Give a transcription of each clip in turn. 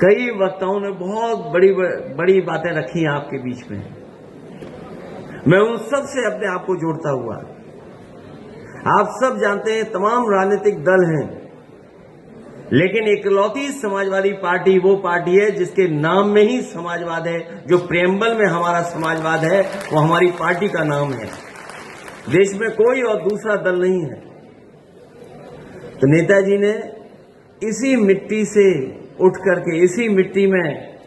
कई वक्ताओं ने बहुत बड़ी बड़ी बातें रखी हैं आपके बीच में। मैं उन सब से अपने आप को जोड़ता हुआ, आप सब जानते हैं तमाम राजनीतिक दल हैं, लेकिन इकलौती समाजवादी पार्टी वो पार्टी है जिसके नाम में ही समाजवाद है। जो प्रेम्बल में हमारा समाजवाद है वो हमारी पार्टी का नाम है। देश में कोई और दूसरा दल नहीं है। तो नेताजी ने इसी मिट्टी से उठ करके, इसी मिट्टी में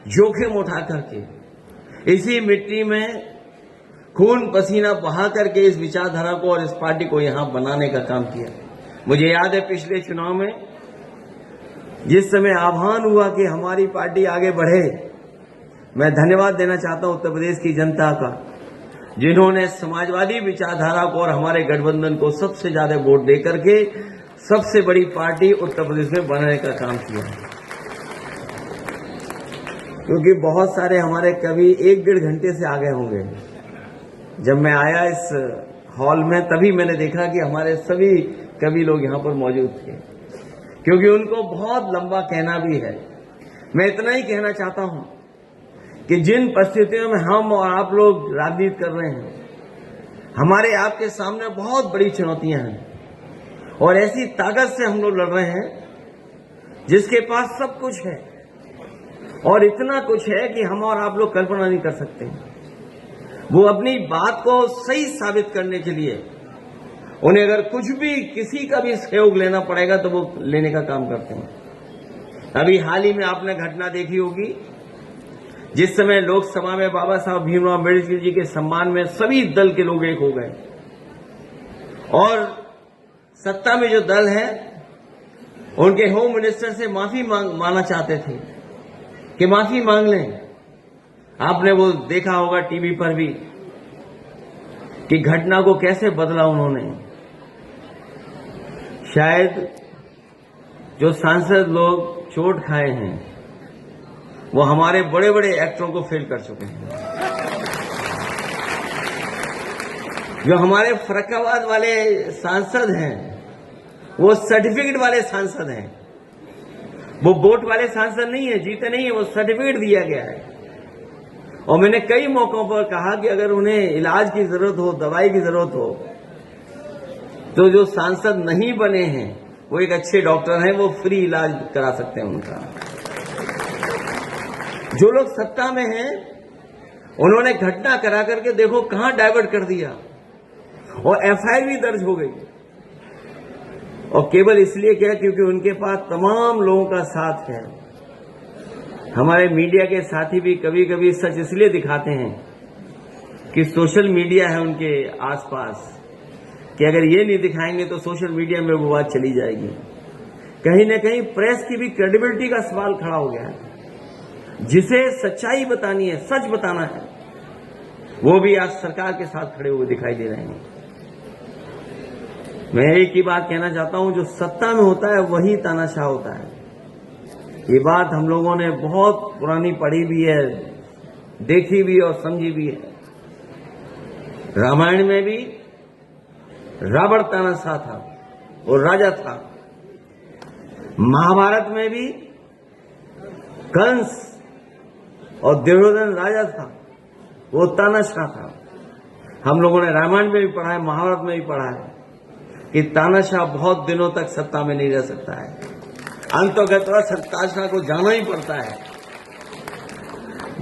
जोखिम उठा करके, इसी मिट्टी में खून पसीना बहा करके इस विचारधारा को और इस पार्टी को यहां बनाने का काम किया। मुझे याद है पिछले चुनाव में जिस समय आह्वान हुआ कि हमारी पार्टी आगे बढ़े, मैं धन्यवाद देना चाहता हूं उत्तर प्रदेश की जनता का, जिन्होंने समाजवादी विचारधारा को और हमारे गठबंधन को सबसे ज्यादा वोट देकर के सबसे बड़ी पार्टी उत्तर प्रदेश में बनाने का काम किया। क्योंकि बहुत सारे हमारे कवि 1-1.5 घंटे से आगे होंगे। जब मैं आया इस हॉल में तभी मैंने देखा कि हमारे सभी कवि लोग यहां पर मौजूद थे, क्योंकि उनको बहुत लंबा कहना भी है। मैं इतना ही कहना चाहता हूं कि जिन परिस्थितियों में हम और आप लोग राजनीति कर रहे हैं, हमारे आपके सामने बहुत बड़ी चुनौतियां हैं और ऐसी ताकत से हम लोग लड़ रहे हैं जिसके पास सब कुछ है और इतना कुछ है कि हम और आप लोग कल्पना नहीं कर सकते। वो अपनी बात को सही साबित करने के लिए उन्हें अगर कुछ भी किसी का भी सहयोग लेना पड़ेगा तो वो लेने का काम करते हैं। अभी हाल ही में आपने घटना देखी होगी जिस समय लोकसभा में बाबा साहब भीमराव अम्बेडकर जी के सम्मान में सभी दल के लोग एक हो गए और सत्ता में जो दल है उनके होम मिनिस्टर से माफी मांगना चाहते थे कि माफी मांग लें। आपने वो देखा होगा टीवी पर भी कि घटना को कैसे बदला उन्होंने। शायद जो सांसद लोग चोट खाए हैं वो हमारे बड़े बड़े एक्टरों को फेल कर चुके हैं। जो हमारे फर्रुखाबाद वाले सांसद हैं वो सर्टिफिकेट वाले सांसद हैं। वो वोट वाले सांसद नहीं है, जीते नहीं है, वो सर्टिफिकेट दिया गया है। और मैंने कई मौकों पर कहा कि अगर उन्हें इलाज की जरूरत हो, दवाई की जरूरत हो, तो जो सांसद नहीं बने हैं वो एक अच्छे डॉक्टर हैं, वो फ्री इलाज करा सकते हैं उनका। जो लोग सत्ता में हैं उन्होंने घटना करा करके देखो कहां डाइवर्ट कर दिया और एफआईआर भी दर्ज हो गई। और केवल इसलिए क्या, क्योंकि उनके पास तमाम लोगों का साथ है। हमारे मीडिया के साथी भी कभी कभी सच इसलिए दिखाते हैं कि सोशल मीडिया है उनके आसपास, कि अगर ये नहीं दिखाएंगे तो सोशल मीडिया में वो बात चली जाएगी। कहीं न कहीं प्रेस की भी क्रेडिबिलिटी का सवाल खड़ा हो गया है। जिसे सच्चाई बतानी है, सच बताना है, वो भी आज सरकार के साथ खड़े हुए दिखाई दे रहे हैं। मैं एक ही बात कहना चाहता हूं, जो सत्ता में होता है वही तानाशाह होता है। ये बात हम लोगों ने बहुत पुरानी पढ़ी भी है, देखी भी और समझी भी है। रामायण में भी रावण तानाशाह था, वो राजा था। महाभारत में भी कंस और दुर्योधन राजा था, वो तानाशाह था। हम लोगों ने रामायण में भी पढ़ा है, महाभारत में भी पढ़ा है कि तानाशाह बहुत दिनों तक सत्ता में नहीं रह सकता है। अंततः तानाशाह को जाना ही पड़ता है।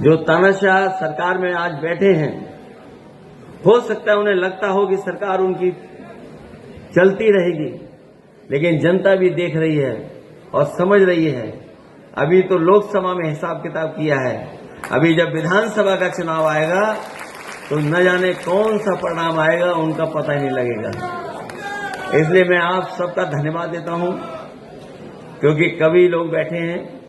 जो तानाशाह सरकार में आज बैठे हैं, हो सकता है उन्हें लगता हो कि सरकार उनकी चलती रहेगी, लेकिन जनता भी देख रही है और समझ रही है। अभी तो लोकसभा में हिसाब किताब किया है, अभी जब विधानसभा का चुनाव आएगा तो न जाने कौन सा परिणाम आएगा, उनका पता ही नहीं लगेगा। इसलिए मैं आप सबका धन्यवाद देता हूं, क्योंकि कवि लोग बैठे हैं।